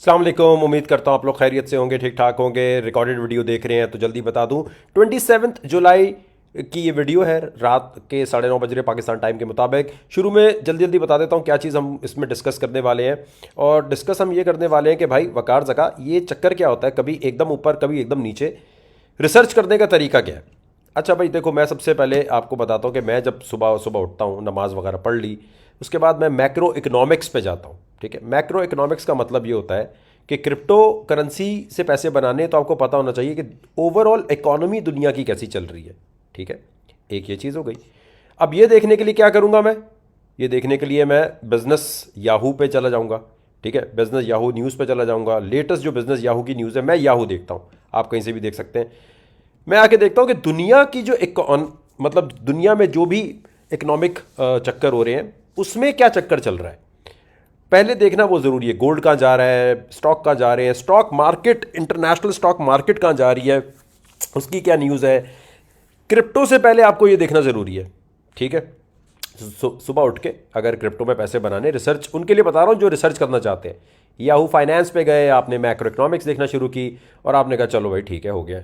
अस्सलाम वालेकुम। उम्मीद करता हूँ आप लोग खैरियत से होंगे, ठीक ठाक होंगे। रिकॉर्डेड वीडियो देख रहे हैं तो जल्दी बता दूँ, 27 जुलाई की ये वीडियो है। रात के 9:30 बज रहे पाकिस्तान टाइम के मुताबिक। शुरू में जल्दी जल्दी बता देता हूँ क्या चीज़ हम इसमें डिस्कस करने वाले हैं। और डिस्कस हम ये करने वाले हैं कि भाई वकार ज़का ये चक्कर क्या होता है, कभी एकदम ऊपर कभी एकदम नीचे। रिसर्च करने का तरीका क्या है? अच्छा भाई देखो, मैं सबसे पहले आपको बताता हूँ कि मैं जब सुबह सुबह उठता हूँ, नमाज वगैरह पढ़ ली, उसके बाद मैं मैक्रो इकोनॉमिक्स पे जाता हूँ। ठीक है, मैक्रो इकोनॉमिक्स का मतलब ये होता है कि क्रिप्टो करेंसी से पैसे बनाने तो आपको पता होना चाहिए कि ओवरऑल इकोनॉमी दुनिया की कैसी चल रही है। ठीक है, एक ये चीज़ हो गई। अब ये देखने के लिए क्या करूँगा मैं? ये देखने के लिए मैं बिज़नेस याहू पे चला जाऊँगा। ठीक है, बिज़नेस याहू न्यूज़ पे चला जाऊँगा। लेटेस्ट जो बिज़नेस याहू की न्यूज़ है, मैं याहू देखता हूँ, आप कहीं से भी देख सकते हैं। मैं आके देखता हूँ कि दुनिया की जो मतलब दुनिया में जो भी इकोनॉमिक चक्कर हो रहे हैं उसमें क्या चक्कर चल रहा है पहले देखना वो ज़रूरी है। गोल्ड कहाँ जा रहा है, स्टॉक कहाँ जा रहे हैं, stock market, international stock market कहाँ जा रही है, उसकी क्या न्यूज़ है। क्रिप्टो से पहले आपको ये देखना ज़रूरी है। ठीक है, सुबह उठ के अगर क्रिप्टो में पैसे बनाने, रिसर्च उनके लिए बता रहा हूँ जो रिसर्च करना चाहते हैं। याहू फाइनेंस पे गए, आपने मैक्रो इकोनॉमिक्स देखना शुरू की और आपने कहा चलो भाई ठीक है, हो गया,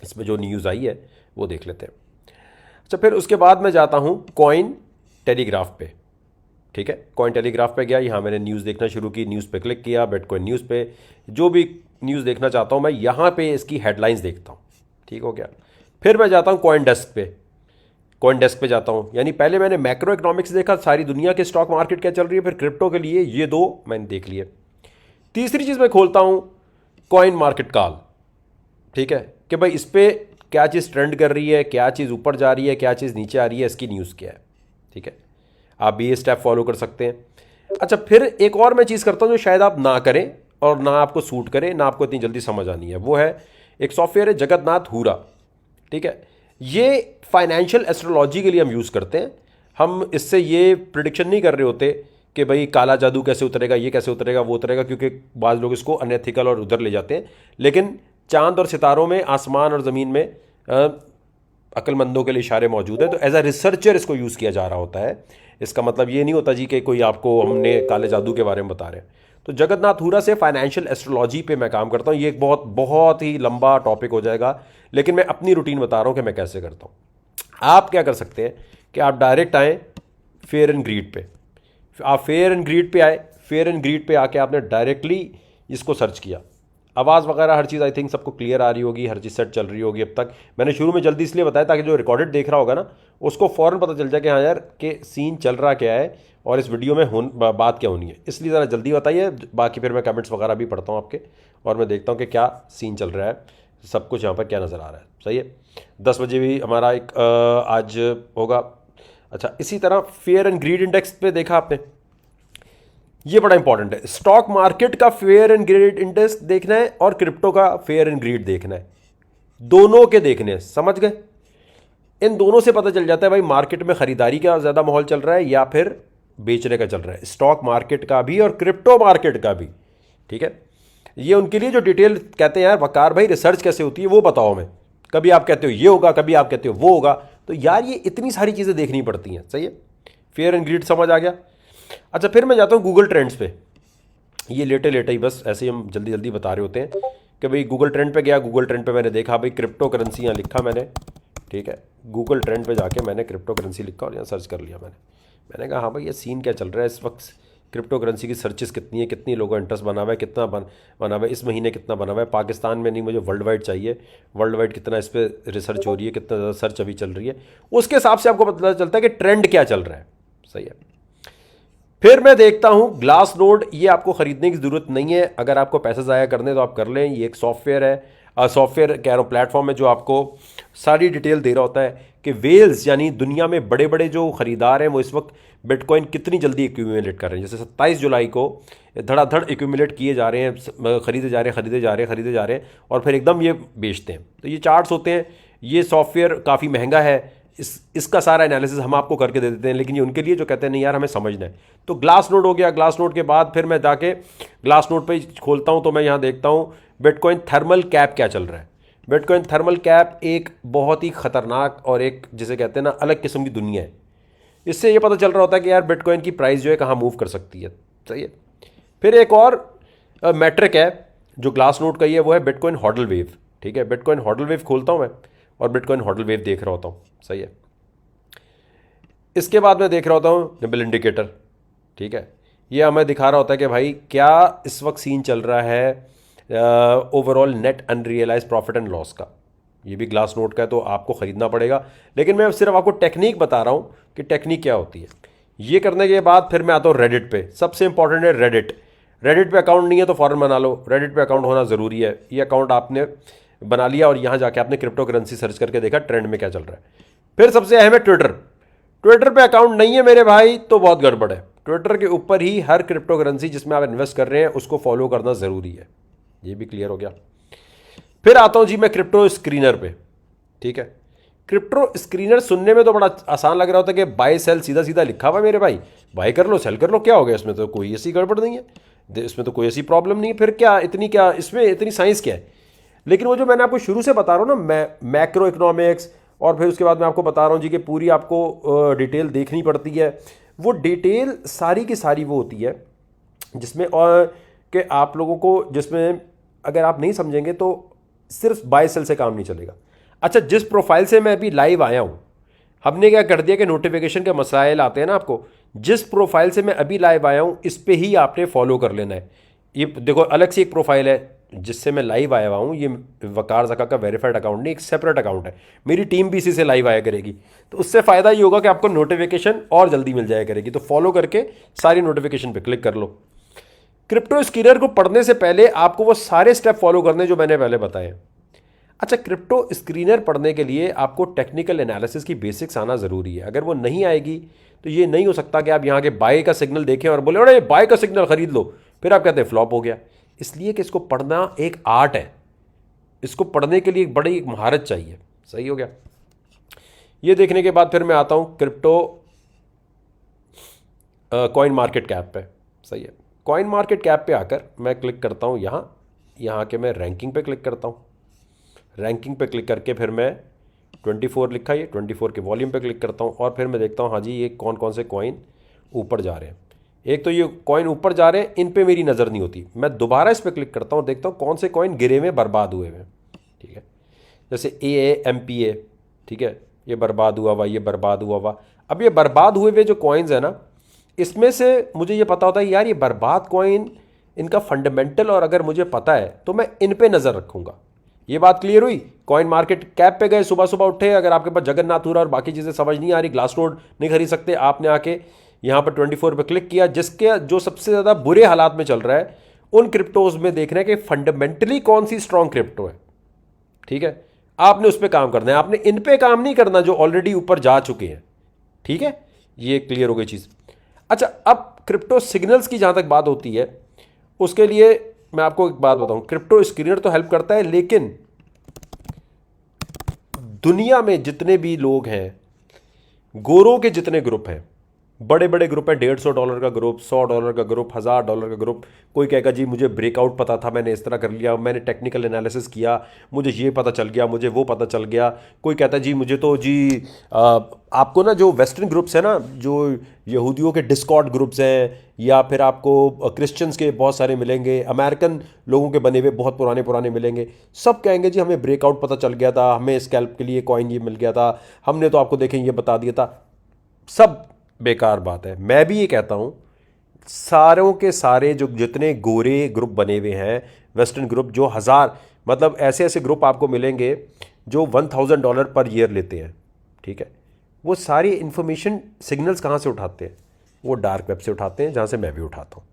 इसमें जो न्यूज़ आई है वो देख लेते हैं। अच्छा, फिर उसके बाद मैं जाता हूँ कॉइन टेलीग्राफ पे। ठीक है, कॉइन टेलीग्राफ पे गया, यहाँ मैंने न्यूज़ देखना शुरू की, न्यूज़ पे क्लिक किया, बिटकॉइन न्यूज़ पे जो भी न्यूज़ देखना चाहता हूँ मैं यहाँ पे इसकी हेडलाइंस देखता हूँ। ठीक हो गया, फिर मैं जाता हूँ कॉइन डेस्क पे। कॉइन डेस्क पे जाता हूँ, यानी पहले मैंने मैक्रो इकोनॉमिक्स देखा, सारी दुनिया के स्टॉक मार्केट क्या चल रही है, फिर क्रिप्टो के लिए ये दो मैंने देख लिए। तीसरी चीज़ मैं खोलता हूँ कॉइन मार्केट कॉल। ठीक है, कि भाई इस पर क्या चीज़ ट्रेंड कर रही है, क्या चीज़ ऊपर जा रही है, क्या चीज़ नीचे आ रही है, इसकी न्यूज़ क्या है। ठीक है, आप भी ये स्टेप फॉलो कर सकते हैं। अच्छा, फिर एक और मैं चीज़ करता हूँ जो शायद आप ना करें और ना आपको सूट करे, ना आपको इतनी जल्दी समझ आनी है। वो है एक सॉफ्टवेयर है जगन्नाथ हूरा। ठीक है, ये फाइनेंशियल एस्ट्रोलॉजी के लिए हम यूज़ करते हैं। हम इससे ये प्रिडिक्शन नहीं कर रहे होते कि भाई काला जादू कैसे उतरेगा, ये कैसे उतरेगा, वो उतरेगा, क्योंकि बाज़ लोग इसको अनएथिकल और उधर ले जाते हैं। लेकिन चांद और सितारों में, आसमान और ज़मीन में अक्लमंदों के लिए इशारे मौजूद हैं, तो एज अ रिसर्चर इसको यूज़ किया जा रहा होता है। इसका मतलब ये नहीं होता जी कि कोई आपको हमने काले जादू के बारे में बता रहे हैं। तो जगन्नाथ हूरा से फाइनेंशियल एस्ट्रोलॉजी पे मैं काम करता हूँ। ये एक बहुत बहुत ही लंबा टॉपिक हो जाएगा, लेकिन मैं अपनी रूटीन बता रहा हूँ कि मैं कैसे करता हूँ। आप क्या कर सकते हैं कि आप डायरेक्ट आएँ फेयर एंड ग्रीड पे। आप फेयर एंड ग्रीड पे आए, फेयर एंड ग्रीड पे आके आपने डायरेक्टली इसको सर्च किया। आवाज़ वगैरह हर चीज़ आई थिंक सबको क्लियर आ रही होगी, हर चीज़ सेट चल रही होगी। अब तक मैंने शुरू में जल्दी इसलिए बताया ताकि जो रिकॉर्डेड देख रहा होगा ना, उसको फ़ौरन पता चल जाए कि हाँ यार कि सीन चल रहा क्या है और इस वीडियो में बात क्या होनी है। इसलिए ज़रा जल्दी बताइए, बाकी फिर मैं कमेंट्स वगैरह भी पढ़ता हूँ आपके, और मैं देखता हूँ कि क्या सीन चल रहा है, सब कुछ यहाँ पर क्या नज़र आ रहा है। सही है, 10 बजे भी हमारा एक आज होगा। अच्छा, इसी तरह फेयर एंड ग्रीड इंडेक्स पे देखा आपने, ये बड़ा इंपॉर्टेंट है। स्टॉक मार्केट का फेयर एंड ग्रीड इंडेक्स देखना है और क्रिप्टो का फेयर एंड ग्रीड देखना है, दोनों के देखने हैं, समझ गए? इन दोनों से पता चल जाता है भाई मार्केट में खरीदारी का ज़्यादा माहौल चल रहा है या फिर बेचने का चल रहा है, स्टॉक मार्केट का भी और क्रिप्टो मार्केट का भी। ठीक है, ये उनके लिए जो डिटेल कहते हैं यार वकार भाई रिसर्च कैसे होती है वो बताओ हमें। कभी आप कहते हो ये होगा, कभी आप कहते हो वो होगा, तो यार ये इतनी सारी चीज़ें देखनी पड़ती हैं। सही है, फेयर एंड ग्रीड समझ आ गया। अच्छा, फिर मैं जाता हूँ गूगल ट्रेंड्स पे। ये लेटे लेटे ही बस ऐसे ही हम जल्दी जल्दी बता रहे होते हैं कि भाई गूगल ट्रेंड पे गया, गूगल ट्रेंड पे मैंने देखा भाई क्रिप्टो करेंसी, यहाँ लिखा मैंने। ठीक है, गूगल ट्रेंड पे जाके मैंने क्रिप्टो करेंसी लिखा और यहाँ सर्च कर लिया मैंने कहा हाँ भाई ये सीन क्या चल रहा है इस वक्त, क्रिप्टो करेंसी की सर्चेस कितनी है, कितनी लोगों का इंटरेस्ट बना हुआ है, कितना बना हुआ है, इस महीने कितना बना हुआ है, पाकिस्तान में नहीं मुझे वर्ल्ड वाइड चाहिए, वर्ल्ड वाइड कितना इस पर रिसर्च हो रही है, कितना ज़्यादा सर्च अभी चल रही है, उसके हिसाब से आपको पता चलता है कि ट्रेंड क्या चल रहा है। सही है, फिर मैं देखता हूं ग्लास नोड। ये आपको खरीदने की ज़रूरत नहीं है, अगर आपको पैसे ज़ाया करने तो आप कर लें। ये एक सॉफ्टवेयर है, सॉफ्टवेयर कह रहा हूँ प्लेटफॉर्म है, जो आपको सारी डिटेल दे रहा होता है कि वेल्स यानी दुनिया में बड़े बड़े जो ख़रीदार हैं वो इस वक्त बिटकॉइन कितनी जल्दी एक्यूमुलेट कर रहे हैं। जैसे 27 जुलाई को धड़ाधड़ एक्यूमुलेट किए जा रहे हैं, खरीदे जा रहे हैं, खरीदे जा रहे हैं, खरीदे जा रहे हैं, और फिर एकदम ये बेचते हैं। तो ये चार्ट्स होते हैं। ये सॉफ्टवेयर काफ़ी महंगा है, इसका सारा एनालिसिस हम आपको करके दे देते हैं, लेकिन ये उनके लिए जो कहते हैं नहीं यार हमें समझना है। तो ग्लास नोड हो गया। ग्लास नोड के बाद फिर मैं जाके ग्लास नोड पे खोलता हूँ, तो मैं यहाँ देखता हूँ बिटकॉइन थर्मल कैप क्या चल रहा है। बिटकॉइन थर्मल कैप एक बहुत ही ख़तरनाक और एक जिसे कहते हैं ना अलग किस्म की दुनिया है। इससे ये पता चल रहा होता है कि यार बिटकॉइन की प्राइस जो है कहाँ मूव कर सकती है। सही है, फिर एक और मैट्रिक है जो ग्लास नोड का ही है, वो है बिटकॉइन हॉडल वेव। ठीक है, बिटकॉइन हॉडल वेव खोलता हूँ मैं और बिटकॉइन हॉडल वेव देख रहा होता हूँ। सही है। इसके बाद मैं देख रहा होता हूँ निबल इंडिकेटर। ठीक है, ये हमें दिखा रहा होता है कि भाई क्या इस वक्त सीन चल रहा है overall net unrealised profit and loss का। ये भी ग्लास नोट का है तो आपको ख़रीदना पड़ेगा, लेकिन मैं सिर्फ आपको टेक्निक बता रहा हूँ कि टेक्निक क्या होती है। ये करने के बाद फिर मैं आता हूँ रेडिट पे। सबसे इंपॉर्टेंट है रेडिट। रेडिट पे अकाउंट नहीं है तो फ़ौरन बना लो, रेडिट पे अकाउंट होना ज़रूरी है। ये अकाउंट आपने बना लिया और यहाँ जाके आपने क्रिप्टो करेंसी सर्च करके देखा ट्रेंड में क्या चल रहा है। फिर सबसे अहम है ट्विटर। ट्विटर पे अकाउंट नहीं है मेरे भाई तो बहुत गड़बड़ है। ट्विटर के ऊपर ही हर क्रिप्टो करेंसी जिसमें आप इन्वेस्ट कर रहे हैं उसको फॉलो करना ज़रूरी है। ये भी क्लियर हो गया। फिर आता हूँ जी मैं क्रिप्टो स्क्रीनर पे। ठीक है, क्रिप्टो स्क्रीनर सुनने में तो बड़ा आसान लग रहा होता है कि बाय सेल सीधा सीधा लिखा हुआ है मेरे भाई, बाय कर लो सेल कर लो, क्या हो गया इसमें, तो कोई ऐसी गड़बड़ नहीं है, इसमें तो कोई ऐसी प्रॉब्लम नहीं है, फिर क्या इसमें इतनी साइंस क्या है। लेकिन वो जो मैंने आपको शुरू से बता रहा हूँ ना, मैक्रो इकोनॉमिक्स, और फिर उसके बाद मैं आपको बता रहा हूँ जी कि पूरी आपको डिटेल देखनी पड़ती है। वो डिटेल सारी की सारी वो होती है जिसमें और कि आप लोगों को, जिसमें अगर आप नहीं समझेंगे तो सिर्फ बाय सेल से काम नहीं चलेगा। अच्छा, जिस प्रोफाइल से मैं अभी लाइव आया हूँ, हमने क्या कर दिया कि नोटिफिकेशन के मसाइल आते हैं ना आपको, जिस प्रोफाइल से मैं अभी लाइव आया हूँ इस पे ही आपने फॉलो कर लेना है। ये देखो अलग से एक प्रोफाइल है जिससे मैं लाइव आया हुआ हूँ, ये वकार ज़का का वेरीफाइड अकाउंट नहीं, एक सेपरेट अकाउंट है। मेरी टीम भी इसी से लाइव आया करेगी, तो उससे फ़ायदा ये होगा कि आपको नोटिफिकेशन और जल्दी मिल जाया करेगी। तो फॉलो करके सारी नोटिफिकेशन पे क्लिक कर लो। क्रिप्टो स्क्रीनर को पढ़ने से पहले आपको वो सारे स्टेप फॉलो करने जो मैंने पहले बताए। अच्छा, क्रिप्टो स्क्रीनर पढ़ने के लिए आपको टेक्निकल एनालिसिस की बेसिक्स आना ज़रूरी है। अगर वो नहीं आएगी तो ये नहीं हो सकता कि आप यहाँ के बाय का सिग्नल देखें और बोले अरे बाय का सिग्नल खरीद लो, फिर आप कहते हैं फ्लॉप हो गया। इसलिए कि इसको पढ़ना एक आर्ट है, इसको पढ़ने के लिए एक बड़ी महारत चाहिए। सही हो गया। ये देखने के बाद फिर मैं आता हूँ क्रिप्टो कॉइन मार्केट कैप पे। सही है, कॉइन मार्केट कैप पे आकर मैं क्लिक करता हूँ यहाँ के मैं रैंकिंग पे क्लिक करता हूँ। रैंकिंग पे क्लिक करके फिर मैं 24 लिखा, ये 24 के वॉल्यूम पे क्लिक करता हूँ और फिर मैं देखता हूँ हाँ जी ये कौन कौन से कॉइन ऊपर जा रहे हैं। एक तो ये कॉइन ऊपर जा रहे हैं, इन पे मेरी नज़र नहीं होती। मैं दोबारा इस पर क्लिक करता हूँ, देखता हूँ कौन से कॉइन गिरे हुए बर्बाद हुए हुए। ठीक है, जैसे AAMPA, ठीक है, ये बर्बाद हुआ हुआ, ये बर्बाद हुआ हुआ। अब ये बर्बाद हुए हुए जो कॉइन्स है ना, इसमें से मुझे ये पता होता है यार ये बर्बाद कॉइन, इनका फंडामेंटल और अगर मुझे पता है तो मैं इन पे नज़र रखूँगा। ये बात क्लियर हुई। कॉइन मार्केट कैप पे गए, सुबह सुबह उठे, अगर आपके पास जगन्नाथपुरा और बाकी चीज़ें समझ नहीं आ रही, ग्लास नोड नहीं खरीद सकते, आपने आके यहाँ पर 24 पे क्लिक किया, जिसके जो सबसे ज़्यादा बुरे हालात में चल रहा है उन क्रिप्टोज में देखना है कि फंडामेंटली कौन सी स्ट्रॉन्ग क्रिप्टो है। ठीक है, आपने उस पर काम करना है, आपने इन पे काम नहीं करना जो ऑलरेडी ऊपर जा चुके हैं। ठीक है, ये क्लियर हो गई चीज़। अच्छा, अब क्रिप्टो सिग्नल्स की जहाँ तक बात होती है, उसके लिए मैं आपको एक बात बताऊं, क्रिप्टो स्क्रीनर तो हेल्प करता है, लेकिन दुनिया में जितने भी लोग हैं, गोरों के जितने ग्रुप हैं, बड़े बड़े ग्रुप हैं, $150 का ग्रुप, $100 का ग्रुप, $1000 का ग्रुप। कोई कहेगा जी मुझे ब्रेकआउट पता था, मैंने इस तरह कर लिया, मैंने टेक्निकल एनालिसिस किया, मुझे ये पता चल गया, मुझे वो पता चल गया। कोई कहता है जी मुझे तो जी आपको ना जो वेस्टर्न ग्रुप्स हैं ना, जो यहूदियों के डिस्कॉर्ड ग्रुप्स हैं, या फिर आपको क्रिश्चियंस के बहुत सारे मिलेंगे, अमेरिकन लोगों के बने हुए बहुत पुराने पुराने मिलेंगे। सब कहेंगे जी हमें ब्रेकआउट पता चल गया था, हमें स्कैल्प के लिए कॉइन ये मिल गया था, हमने तो आपको देखें ये बता दिया था। सब बेकार बात है। मैं भी ये कहता हूँ सारों के सारे जो जितने गोरे ग्रुप बने हुए हैं, वेस्टर्न ग्रुप, जो मतलब ऐसे ऐसे ग्रुप आपको मिलेंगे जो $1000 पर ईयर लेते हैं। ठीक है, वो सारी इंफॉर्मेशन सिग्नल्स कहाँ से उठाते हैं? वो डार्क वेब से उठाते हैं, जहाँ से मैं भी उठाता हूँ।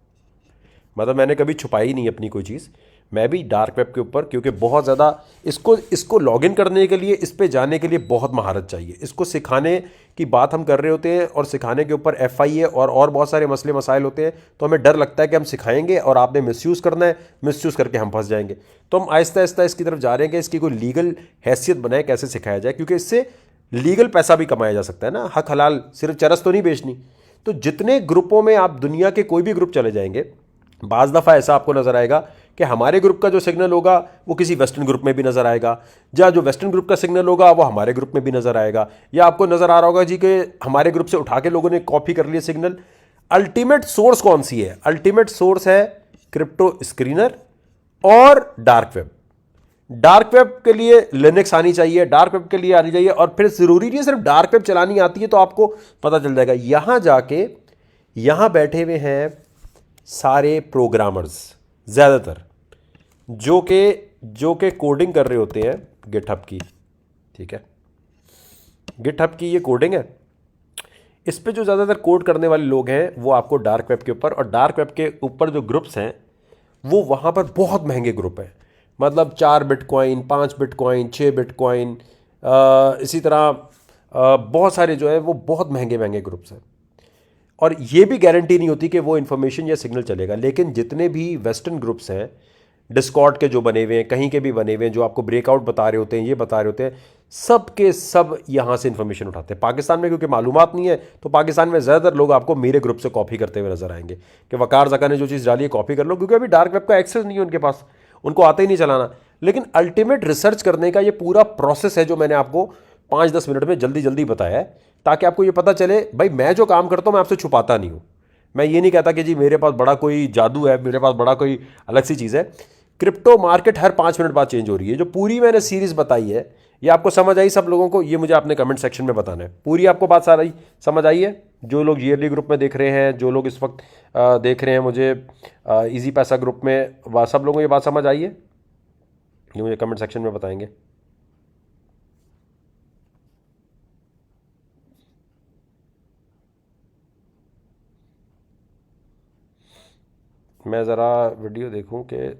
मतलब मैंने कभी छुपाई नहीं अपनी कोई चीज़, मैं भी डार्क वेब के ऊपर, क्योंकि बहुत ज़्यादा इसको लॉगिन करने के लिए, इस पे जाने के लिए बहुत महारत चाहिए। इसको सिखाने की बात हम कर रहे होते हैं और सिखाने के ऊपर FIA और बहुत सारे मसले मसाइल होते हैं, तो हमें डर लगता है कि हम सिखाएंगे और आपने मिसयूज़ करना है, मिसयूज़ करके हम फंस जाएंगे। तो हम आहिस्ता आहिस्ता इसकी तरफ जा रहे हैं कि इसकी कोई लीगल हैसियत बनाए, कैसे सिखाया जाए, क्योंकि इससे लीगल पैसा भी कमाया जा सकता है ना, हक हलाल, सिर्फ चरस तो नहीं बेचनी। तो जितने ग्रुपों में आप दुनिया के कोई भी ग्रुप चले जाएंगे, बाज़ दफ़ा ऐसा आपको नज़र आएगा कि हमारे ग्रुप का जो सिग्नल होगा वो किसी वेस्टर्न ग्रुप में भी नज़र आएगा, या जो वेस्टर्न ग्रुप का सिग्नल होगा वो हमारे ग्रुप में भी नज़र आएगा, या आपको नज़र आ रहा होगा जी कि हमारे ग्रुप से उठा के लोगों ने कॉपी कर लिया सिग्नल। अल्टीमेट सोर्स कौन सी है? अल्टीमेट सोर्स है क्रिप्टो स्क्रीनर और डार्क वेब। डार्क वेब के लिए लिनक्स आनी चाहिए, डार्क वेब के लिए आनी चाहिए, और फिर जरूरी नहीं है सिर्फ डार्क वेब चलानी आती है तो आपको पता चल जाएगा। यहां जाके यहां बैठे हुए हैं सारे प्रोग्रामर्स ज्यादातर, जो के कोडिंग कर रहे होते हैं गिटहब की। ठीक है, गिटहब की ये कोडिंग है, इस पे जो ज़्यादातर कोड करने वाले लोग हैं वो आपको डार्क वेब के ऊपर, और डार्क वेब के ऊपर जो ग्रुप्स हैं वो वहाँ पर बहुत महंगे ग्रुप हैं। मतलब 4 बिटकॉइन, 5 बिटकॉइन, 6 बिटकॉइन, इसी तरह बहुत सारे जो है वो बहुत महंगे महंगे ग्रुप्स हैं। और ये भी गारंटी नहीं होती कि वो इन्फॉर्मेशन या सिग्नल चलेगा। लेकिन जितने भी वेस्टर्न ग्रुप्स हैं, डिस्कॉर्ड के जो बने हुए हैं, कहीं के भी बने हुए हैं, जो आपको ब्रेकआउट बता रहे होते हैं, ये बता रहे होते हैं, सब के सब यहाँ से इन्फॉर्मेशन उठाते हैं। पाकिस्तान में क्योंकि मालूमात नहीं है तो पाकिस्तान में ज़्यादातर लोग आपको मेरे ग्रुप से कॉपी करते हुए नजर आएंगे कि वकार ज़का ने जो चीज़ डाली है कॉपी कर लो, क्योंकि अभी डार्क वेब का एक्सेस नहीं है उनके पास, उनको आता ही नहीं चलाना। लेकिन अल्टीमेट रिसर्च करने का ये पूरा प्रोसेस है जो मैंने आपको 5-10 मिनट में जल्दी जल्दी बताया है, ताकि आपको ये पता चले भाई मैं जो काम करता हूँ मैं आपसे छुपाता नहीं हूँ। मैं ये नहीं कहता कि जी मेरे पास बड़ा कोई जादू है, मेरे पास बड़ा कोई अलग सी चीज़ है। क्रिप्टो मार्केट हर 5 मिनट बाद चेंज हो रही है। जो पूरी मैंने सीरीज बताई है ये आपको समझ आई सब लोगों को, ये मुझे आपने कमेंट सेक्शन में बताना है। पूरी आपको बात सारी समझ आई है? जो लोग ईयरली ग्रुप में देख रहे हैं, जो लोग इस वक्त देख रहे हैं मुझे इजी पैसा ग्रुप में, वह सब लोगों को ये बात समझ आई है? ये मुझे कमेंट सेक्शन में बताएंगे। मैं ज़रा वीडियो देखूं कि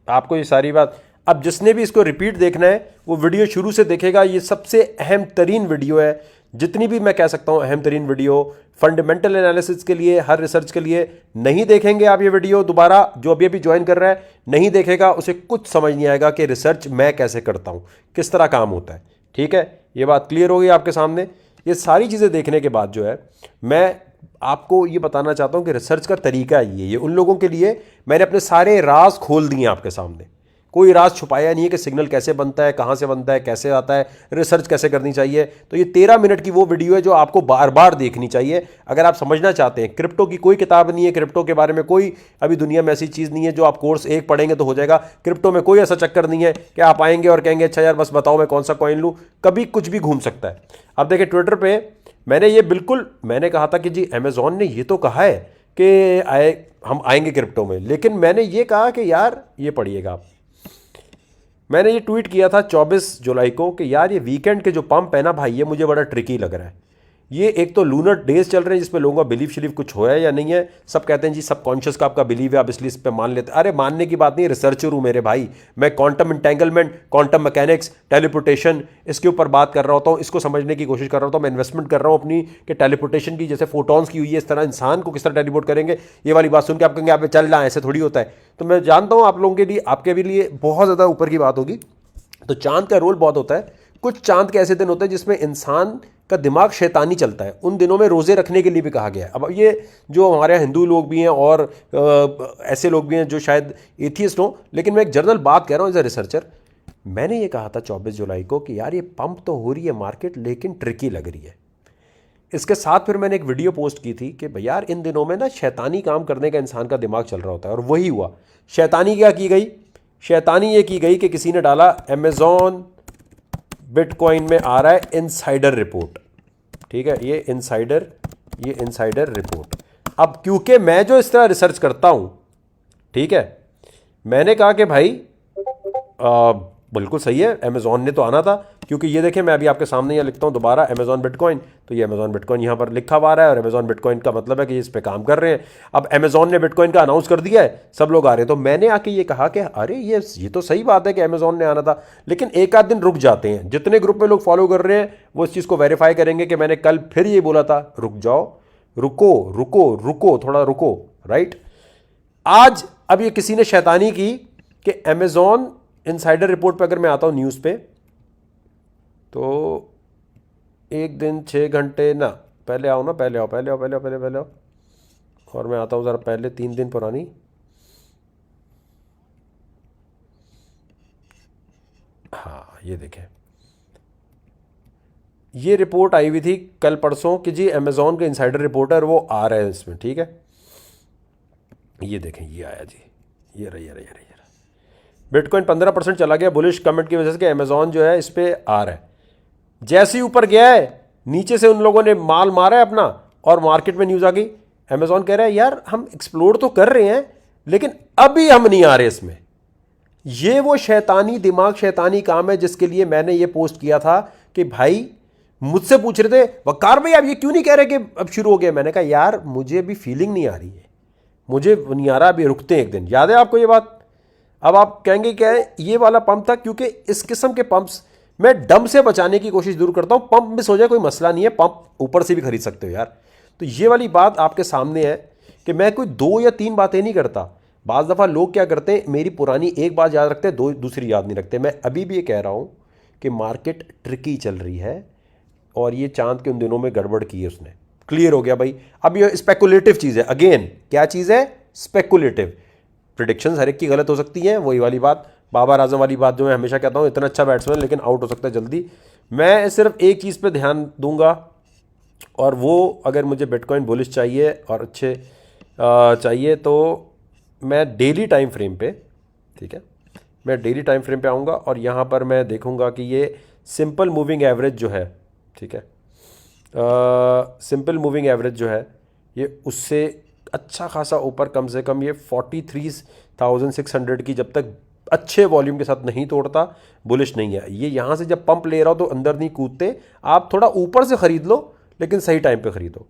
आपको ये सारी बात, अब जिसने भी इसको रिपीट देखना है वो वीडियो शुरू से देखेगा। ये सबसे अहम तरीन वीडियो है, जितनी भी मैं कह सकता हूं अहम तरीन वीडियो फंडामेंटल एनालिसिस के लिए, हर रिसर्च के लिए। नहीं देखेंगे आप ये वीडियो दोबारा, जो अभी अभी ज्वाइन कर रहा है नहीं देखेगा, उसे कुछ समझ नहीं आएगा कि रिसर्च मैं कैसे करता हूं, किस तरह काम होता है। ठीक है, ये बात क्लियर हो गई आपके सामने। ये सारी चीज़ें देखने के बाद जो है मैं आपको ये बताना चाहता हूं कि रिसर्च का तरीका ये उन लोगों के लिए मैंने अपने सारे राज खोल दिए आपके सामने। कोई राज छुपाया नहीं है कि सिग्नल कैसे बनता है, कहां से बनता है, कैसे आता है, रिसर्च कैसे करनी चाहिए। तो ये 13 मिनट की वो वीडियो है जो आपको बार बार देखनी चाहिए अगर आप समझना चाहते हैं। क्रिप्टो की कोई किताब नहीं है, क्रिप्टो के बारे में कोई अभी दुनिया में ऐसी चीज़ नहीं है जो आप कोर्स एक पढ़ेंगे तो हो जाएगा। क्रिप्टो में कोई ऐसा चक्कर नहीं है कि आप आएंगे और कहेंगे अच्छा यार बस बताओ मैं कौन सा कॉइन लूँ। कभी कुछ भी घूम सकता है। अब देखिए ट्विटर पर मैंने ये बिल्कुल मैंने कहा था कि जी अमेजॉन ने ये तो कहा है कि हम आएंगे क्रिप्टो में, लेकिन मैंने ये कहा कि यार ये पढ़िएगा आप। मैंने ये ट्वीट किया था 24 जुलाई को कि यार ये वीकेंड के जो पंप है ना भाई, ये मुझे बड़ा ट्रिकी लग रहा है। ये एक तो लूनर डेज चल रहे हैं जिसपे लोगों का बिलीव शिलीव कुछ होया या नहीं है। सब कहते हैं जी सबकॉन्शियस का आपका बिलीव है, आप इसलिए इस पे मान लेते हैं। अरे मानने की बात नहीं, रिसर्चर हूं मेरे भाई मैं। Quantum entanglement, quantum mechanics, teleportation, इसके ऊपर बात कर रहा होता हूँ, इसको समझने की कोशिश कर रहा होता हूँ। मैं इन्वेस्टमेंट कर रहा हूँ अपनी कि टेलीपोर्टेशन की जैसे फोटॉन्स की हुई है इस तरह इंसान को किस तरह टेलीपोर्ट करेंगे। ये वाली बात सुन के आप कहेंगे आप चल रहा है, ऐसे थोड़ी होता है। तो मैं जानता हूँ आप लोगों के लिए, आपके भी लिए बहुत ज़्यादा ऊपर की बात होगी। तो चांद का रोल बहुत होता है। कुछ चांद के ऐसे दिन होते हैं जिसमें इंसान का दिमाग शैतानी चलता है। उन दिनों में रोज़े रखने के लिए भी कहा गया है। अब ये जो हमारे यहाँ हिंदू लोग भी हैं और ऐसे लोग भी हैं जो शायद एथियस्ट हों, लेकिन मैं एक जनरल बात कह रहा हूँ एज ए रिसर्चर। मैंने ये कहा था 24 जुलाई को कि यार ये पंप तो हो रही है मार्केट, लेकिन ट्रिकी लग रही है। इसके साथ फिर मैंने एक वीडियो पोस्ट की थी कि भैया यार इन दिनों में ना शैतानी काम करने का इंसान का दिमाग चल रहा होता है, और वही हुआ। शैतानी क्या की गई? शैतानी ये की गई कि किसी ने डाला अमेजॉन बिटकॉइन में आ रहा है इनसाइडर रिपोर्ट। ठीक है, ये इनसाइडर रिपोर्ट। अब क्योंकि मैं जो इस तरह रिसर्च करता हूं, ठीक है, मैंने कहा कि भाई बिल्कुल सही है, अमेजॉन ने तो आना था। क्योंकि ये देखें मैं अभी आपके सामने यहाँ लिखता हूँ दोबारा अमेजॉन बिटकॉइन, तो ये अमेजॉन बिटकॉइन यहाँ पर लिखा हुआ आ रहा है, और अमेजॉन बिटकॉइन का मतलब है कि इस पे काम कर रहे हैं। अब अमेजॉन ने बिटकॉइन का अनाउंस कर दिया है, सब लोग आ रहे हैं। तो मैंने आके ये कहा कि अरे ये तो सही बात है कि अमेजॉन ने आना था, लेकिन एक आध दिन रुक जाते हैं। जितने ग्रुप में लोग फॉलो कर रहे हैं वो इस चीज़ को वेरीफाई करेंगे कि मैंने कल फिर ये बोला था रुक जाओ, रुको रुको रुको, थोड़ा रुको, राइट। आज अब ये किसी ने शैतानी की कि अमेजॉन इनसाइडर रिपोर्ट पे अगर मैं आता हूं न्यूज़ पे, तो एक दिन 6 घंटे ना पहले आओ ना, पहले आओ, और मैं आता हूं ज़रा पहले 3 दिन पुरानी। ये देखें, ये रिपोर्ट आई हुई थी कल परसों कि जी अमेजोन के इनसाइडर रिपोर्टर वो आ रहे हैं इसमें, ठीक है। ये देखें, ये आया जी, ये रहा बिटकॉइन 15% चला गया बुलिश कमेंट की वजह से कि अमेजोन जो है इस पे आ रहा है। जैसे ही ऊपर गया है नीचे से उन लोगों ने माल मारा है अपना और मार्केट में न्यूज़ आ गई। अमेजोन कह रहा है यार हम एक्सप्लोर तो कर रहे हैं लेकिन अभी हम नहीं आ रहे इसमें। ये वो शैतानी दिमाग, शैतानी काम है जिसके लिए मैंने ये पोस्ट किया था कि भाई मुझसे पूछ रहे थे वकार भाई आप ये क्यों नहीं कह रहे कि अब शुरू हो गया। मैंने कहा यार मुझे अभी फीलिंग नहीं आ रही है, मुझे नहीं आ रहा, अभी रुकते हैं एक दिन। याद है आपको ये बात? अब आप कहेंगे क्या है ये वाला पंप था, क्योंकि इस किस्म के पंप्स मैं डम से बचाने की कोशिश जरूर करता हूं। पंप मिस हो जाए कोई मसला नहीं है, पंप ऊपर से भी खरीद सकते हो यार। तो ये वाली बात आपके सामने है कि मैं कोई 2 या 3 बातें नहीं करता। बाज़ दफ़ा लोग क्या करते हैं, मेरी पुरानी एक बात याद रखते हैं, दूसरी याद नहीं रखते। मैं अभी भी ये कह रहा हूं कि मार्केट ट्रिकी चल रही है और ये चांद के उन दिनों में गड़बड़ की है उसने। क्लियर हो गया भाई। अब ये स्पेकुलेटिव चीज़ है, अगेन क्या चीज़ है? स्पेकुलेटिव। प्रिडिक्शंस हर एक की गलत हो सकती हैं, वही वाली बात, बाबर आजम वाली बात जो मैं हमेशा कहता हूँ, इतना अच्छा बैट्समैन लेकिन आउट हो सकता है जल्दी। मैं सिर्फ एक चीज़ पे ध्यान दूंगा और वो अगर मुझे बिटकॉइन बुलिश चाहिए और अच्छे चाहिए तो मैं डेली टाइम फ्रेम पे, ठीक है, मैं डेली टाइम फ्रेम पे आऊँगा और यहाँ पर मैं देखूँगा कि ये सिंपल मूविंग एवरेज जो है, ठीक है, सिंपल मूविंग एवरेज जो है ये उससे अच्छा खासा ऊपर, कम से कम ये 43,600 की जब तक अच्छे वॉल्यूम के साथ नहीं तोड़ता बुलिश नहीं है। ये यहाँ से जब पंप ले रहा हो तो अंदर नहीं कूदते, आप थोड़ा ऊपर से ख़रीद लो लेकिन सही टाइम पे ख़रीदो।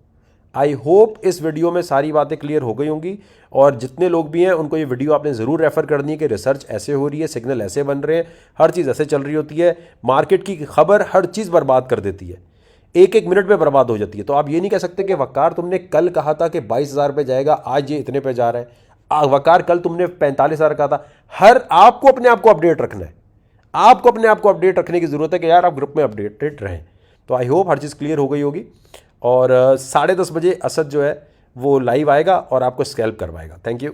आई होप इस वीडियो में सारी बातें क्लियर हो गई होंगी और जितने लोग भी हैं उनको ये वीडियो आपने ज़रूर रेफ़र करनी है कि रिसर्च ऐसे हो रही है, सिग्नल ऐसे बन रहे हैं, हर चीज़ ऐसे चल रही होती है। मार्केट की खबर हर चीज़ बर्बाद कर देती है, एक एक मिनट में बर्बाद हो जाती है। तो आप ये नहीं कह सकते कि वकार तुमने कल कहा था कि 22,000 पे जाएगा, आज ये इतने पे जा रहा है। वकार कल तुमने 45,000 कहा था। हर आपको अपने आप को अपडेट रखना है, आपको अपने आप को अपडेट रखने की ज़रूरत है कि यार आप ग्रुप में अपडेटेड रहें। तो I hope her cheese clear हो गई होगी और 10:30 बजे असद जो है वो लाइव आएगा और आपको स्कैल्प करवाएगा। Thank you.